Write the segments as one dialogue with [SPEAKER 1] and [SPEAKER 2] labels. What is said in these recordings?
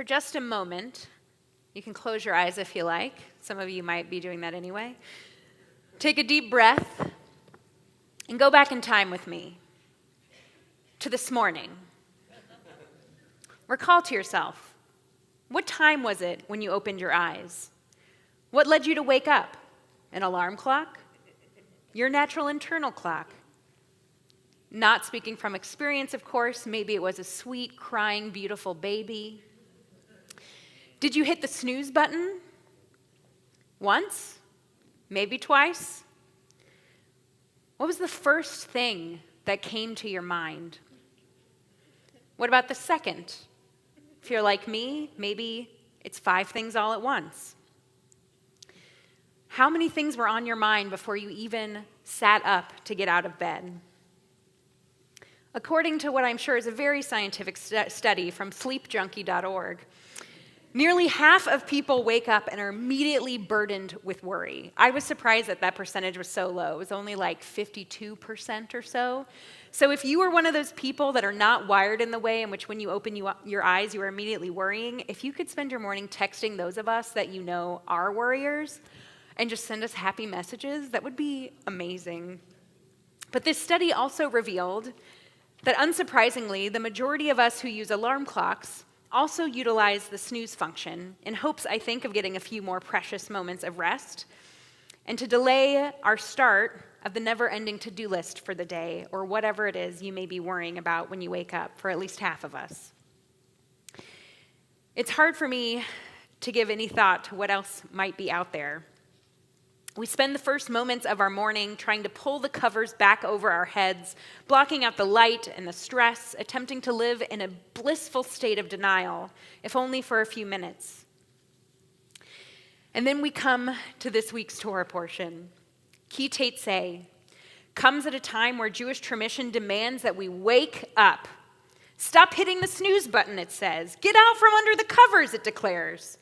[SPEAKER 1] For just a moment, you can close your eyes if you like. Some of you might be doing that anyway. Take a deep breath and go back in time with me to this morning. Recall to yourself, what time was it when you opened your eyes? What led you to wake up? An alarm clock? Your natural internal clock? Not speaking from experience, of course, maybe it was a sweet, crying, beautiful baby. Did you hit the snooze button? Once? Maybe twice? What was the first thing that came to your mind? What about the second? If you're like me, maybe it's 5 things all at once. How many things were on your mind before you even sat up to get out of bed? According to what I'm sure is a very scientific study from sleepjunkie.org, nearly half of people wake up and are immediately burdened with worry. I was surprised that that percentage was so low. It was only like 52% or so. So if you are one of those people that are not wired in the way in which when you open your eyes, you are immediately worrying, if you could spend your morning texting those of us that you know are worriers and just send us happy messages, that would be amazing. But this study also revealed that unsurprisingly, the majority of us who use alarm clocks also utilize the snooze function in hopes, I think, of getting a few more precious moments of rest and to delay our start of the never-ending to-do list for the day or whatever it is you may be worrying about when you wake up, for at least half of us. It's hard for me to give any thought to what else might be out there. We spend the first moments of our morning trying to pull the covers back over our heads, blocking out the light and the stress, attempting to live in a blissful state of denial, if only for a few minutes. And then we come to this week's Torah portion. Ki Teitzei comes at a time where Jewish tradition demands that we wake up. Stop hitting the snooze button, it says. Get out from under the covers, it declares.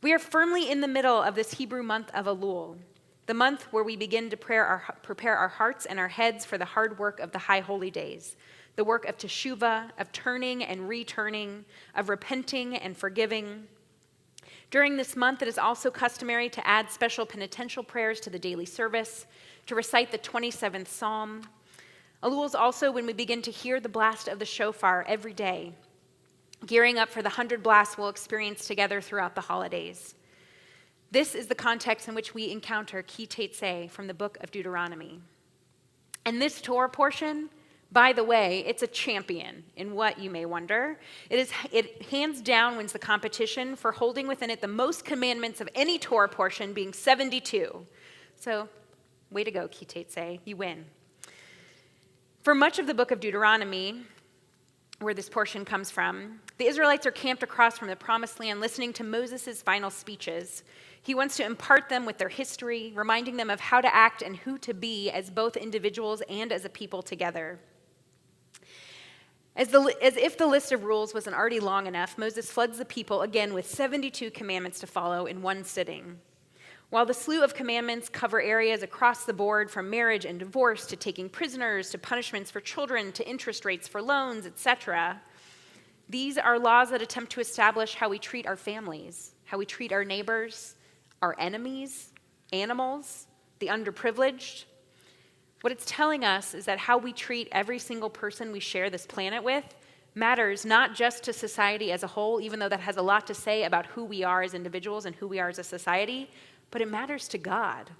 [SPEAKER 1] We are firmly in the middle of this Hebrew month of Elul, the month where we begin to prepare our hearts and our heads for the hard work of the high holy days, the work of teshuvah, of turning and returning, of repenting and forgiving. During this month, it is also customary to add special penitential prayers to the daily service, to recite the 27th Psalm. Elul is also when we begin to hear the blast of the shofar every day, gearing up for the 100 blasts we'll experience together throughout the holidays. This is the context in which we encounter Ki Teitzei from the book of Deuteronomy. And this Torah portion, by the way, it's a champion in what, you may wonder. It hands down wins the competition for holding within it the most commandments of any Torah portion, being 72. So, way to go, Ki Teitzei, you win. For much of the book of Deuteronomy, where this portion comes from, the Israelites are camped across from the Promised Land listening to Moses' final speeches. He wants to impart them with their history, reminding them of how to act and who to be as both individuals and as a people together. As if the list of rules wasn't already long enough, Moses floods the people again with 72 commandments to follow in one sitting. While the slew of commandments cover areas across the board from marriage and divorce to taking prisoners to punishments for children to interest rates for loans, etc., these are laws that attempt to establish how we treat our families, how we treat our neighbors, our enemies, animals, the underprivileged. What it's telling us is that how we treat every single person we share this planet with matters not just to society as a whole, even though that has a lot to say about who we are as individuals and who we are as a society, but it matters to God.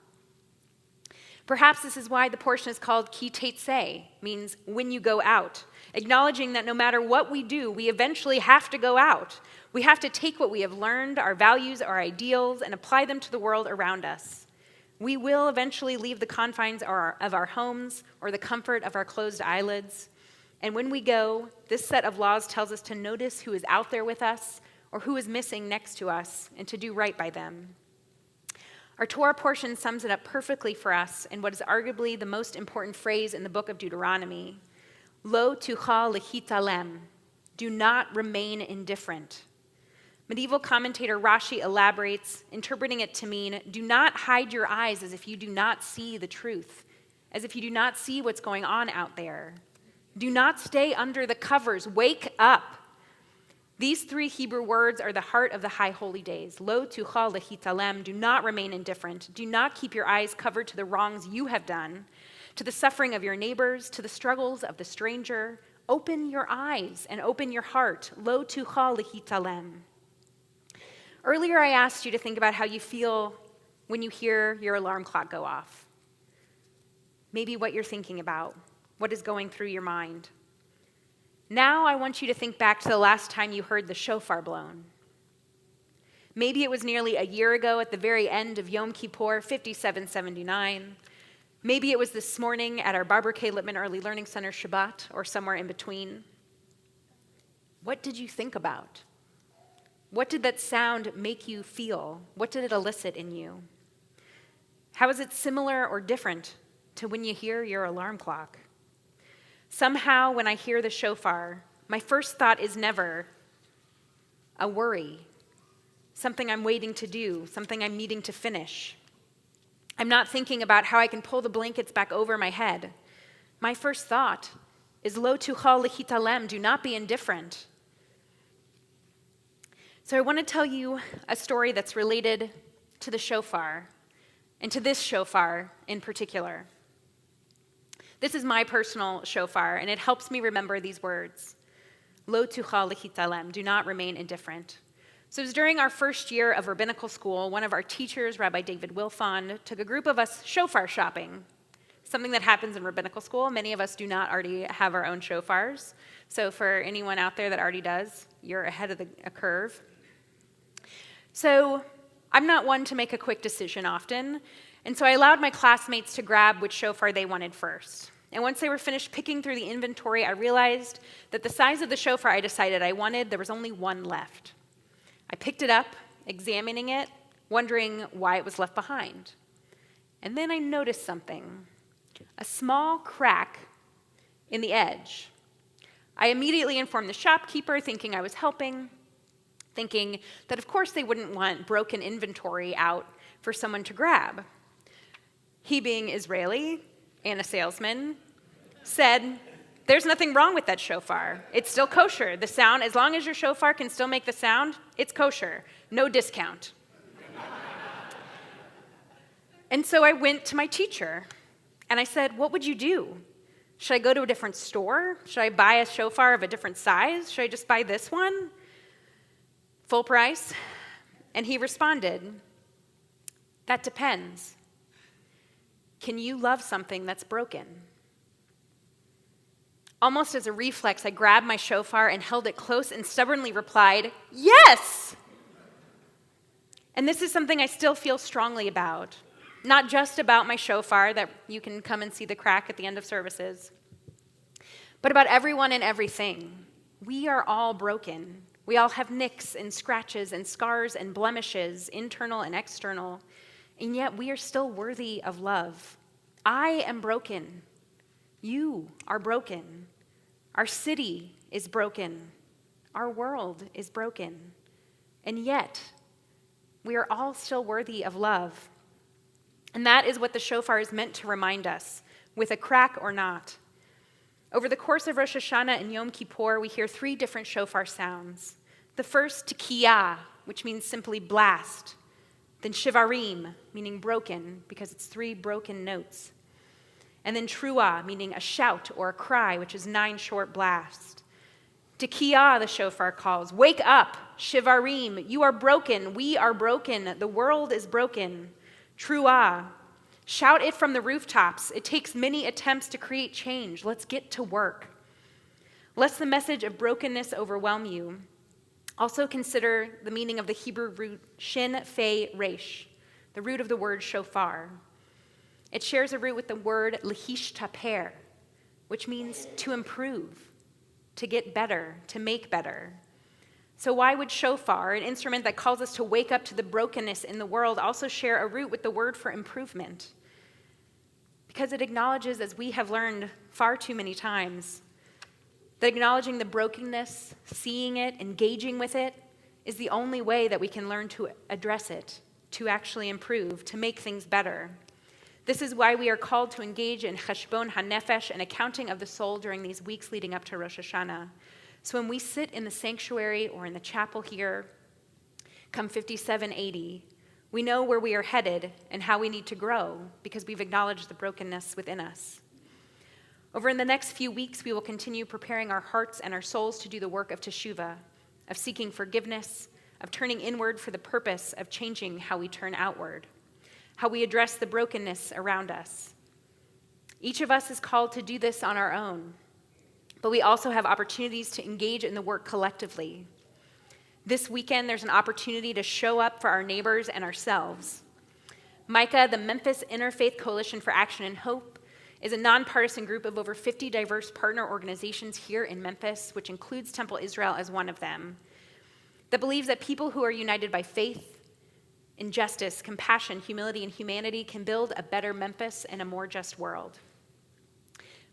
[SPEAKER 1] Perhaps this is why the portion is called Ki Teitzei, means when you go out, acknowledging that no matter what we do, we eventually have to go out. We have to take what we have learned, our values, our ideals, and apply them to the world around us. We will eventually leave the confines of our homes or the comfort of our closed eyelids. And when we go, this set of laws tells us to notice who is out there with us or who is missing next to us and to do right by them. Our Torah portion sums it up perfectly for us in what is arguably the most important phrase in the book of Deuteronomy. Lo tuchal lehitalem. Do not remain indifferent. Medieval commentator Rashi elaborates, interpreting it to mean, do not hide your eyes as if you do not see the truth, as if you do not see what's going on out there. Do not stay under the covers. Wake up. These three Hebrew words are the heart of the high holy days. Lo tuchal lehitalem, do not remain indifferent. Do not keep your eyes covered to the wrongs you have done, to the suffering of your neighbors, to the struggles of the stranger. Open your eyes and open your heart. Lo tuchal lehitalem. Earlier I asked you to think about how you feel when you hear your alarm clock go off. Maybe what you're thinking about, what is going through your mind. Now I want you to think back to the last time you heard the shofar blown. Maybe it was nearly a year ago at the very end of Yom Kippur, 5779. Maybe it was this morning at our Barbara K. Lippman Early Learning Center Shabbat, or somewhere in between. What did you think about? What did that sound make you feel? What did it elicit in you? How is it similar or different to when you hear your alarm clock? Somehow, when I hear the shofar, my first thought is never a worry, something I'm waiting to do, something I'm needing to finish. I'm not thinking about how I can pull the blankets back over my head. My first thought is lo tuchal lehitalem, do not be indifferent. So I want to tell you a story that's related to the shofar, and to this shofar in particular. This is my personal shofar, and it helps me remember these words. Lo tuchal lehitalem, do not remain indifferent. So it was during our first year of rabbinical school, one of our teachers, Rabbi David Wilfond, took a group of us shofar shopping, something that happens in rabbinical school. Many of us do not already have our own shofars. So for anyone out there that already does, you're ahead of a curve. So I'm not one to make a quick decision often, and so I allowed my classmates to grab which shofar they wanted first. And once they were finished picking through the inventory, I realized that the size of the shofar I decided I wanted, there was only one left. I picked it up, examining it, wondering why it was left behind. And then I noticed something, a small crack in the edge. I immediately informed the shopkeeper, thinking I was helping, thinking that of course they wouldn't want broken inventory out for someone to grab. He, being Israeli and a salesman, said, there's nothing wrong with that shofar. It's still kosher. The sound, as long as your shofar can still make the sound, it's kosher. No discount. And so I went to my teacher, and I said, what would you do? Should I go to a different store? Should I buy a shofar of a different size? Should I just buy this one? Full price? And he responded, that depends. Can you love something that's broken? Almost as a reflex, I grabbed my shofar and held it close and stubbornly replied, yes! And this is something I still feel strongly about. Not just about my shofar, that you can come and see the crack at the end of services, but about everyone and everything. We are all broken. We all have nicks and scratches and scars and blemishes, internal and external, and yet we are still worthy of love. I am broken. You are broken. Our city is broken. Our world is broken. And yet, we are all still worthy of love. And that is what the shofar is meant to remind us, with a crack or not. Over the course of Rosh Hashanah and Yom Kippur, we hear three different shofar sounds. The first, tekiyah, which means simply blast. Then shivarim, meaning broken, because it's three broken notes. And then truah, meaning a shout or a cry, which is 9 short blasts. Tekiyah, the shofar calls, wake up, shivarim, you are broken, we are broken, the world is broken. Truah, shout it from the rooftops. It takes many attempts to create change. Let's get to work. Lest the message of brokenness overwhelm you, also consider the meaning of the Hebrew root shin, fe, resh, the root of the word shofar. It shares a root with the word lehishtaper, which means to improve, to get better, to make better. So why would shofar, an instrument that calls us to wake up to the brokenness in the world, also share a root with the word for improvement? Because it acknowledges, as we have learned far too many times, that acknowledging the brokenness, seeing it, engaging with it, is the only way that we can learn to address it, to actually improve, to make things better. This is why we are called to engage in cheshbon hanefesh, an accounting of the soul during these weeks leading up to Rosh Hashanah, So when we sit in the sanctuary or in the chapel here, come 5780, we know where we are headed and how we need to grow because we've acknowledged the brokenness within us. Over in the next few weeks, we will continue preparing our hearts and our souls to do the work of teshuvah, of seeking forgiveness, of turning inward for the purpose of changing how we turn outward, how we address the brokenness around us. Each of us is called to do this on our own, but we also have opportunities to engage in the work collectively. This weekend, there's an opportunity to show up for our neighbors and ourselves. Micah, the Memphis Interfaith Coalition for Action and Hope, is a nonpartisan group of over 50 diverse partner organizations here in Memphis, which includes Temple Israel as one of them, that believes that people who are united by faith, injustice, compassion, humility, and humanity can build a better Memphis and a more just world.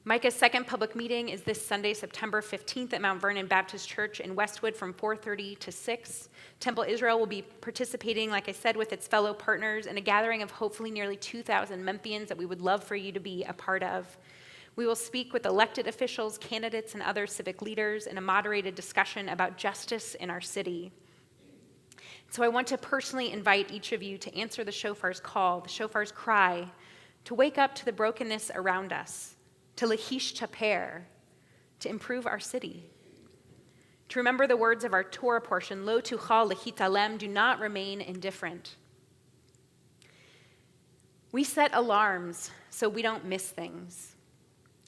[SPEAKER 1] Micah's second public meeting is this Sunday, September 15th at Mount Vernon Baptist Church in Westwood from 4:30 to 6. Temple Israel will be participating, like I said, with its fellow partners in a gathering of hopefully nearly 2,000 Memphians that we would love for you to be a part of. We will speak with elected officials, candidates, and other civic leaders in a moderated discussion about justice in our city. So I want to personally invite each of you to answer the shofar's call, the shofar's cry, to wake up to the brokenness around us, to lahish taper, to improve our city. To remember the words of our Torah portion, lo tuchal lehitalem, do not remain indifferent. We set alarms so we don't miss things.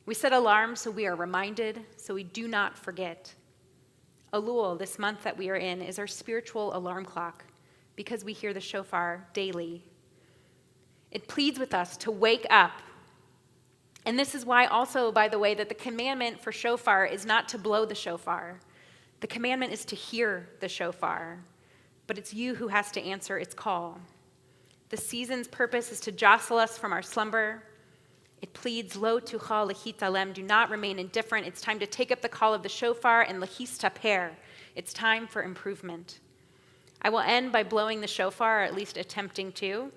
[SPEAKER 1] We set alarms so we are reminded, so we do not forget. Elul, this month that we are in, is our spiritual alarm clock because we hear the shofar daily. It pleads with us to wake up. And this is why also, by the way, that the commandment for shofar is not to blow the shofar. The commandment is to hear the shofar, but it's you who has to answer its call. The season's purpose is to jostle us from our slumber. It pleads, lo tuchal lehitalem, do not remain indifferent. It's time to take up the call of the shofar and lahis taper. It's time for improvement. I will end by blowing the shofar, or at least attempting to.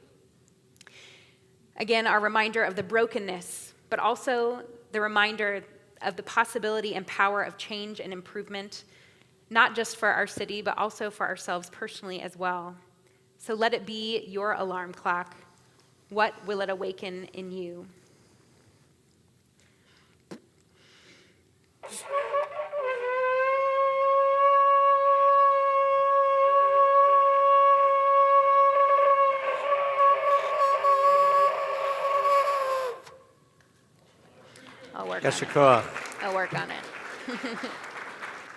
[SPEAKER 1] Again, our reminder of the brokenness, but also the reminder of the possibility and power of change and improvement, not just for our city, but also for ourselves personally as well. So let it be your alarm clock. What will it awaken in you? I'll work on it.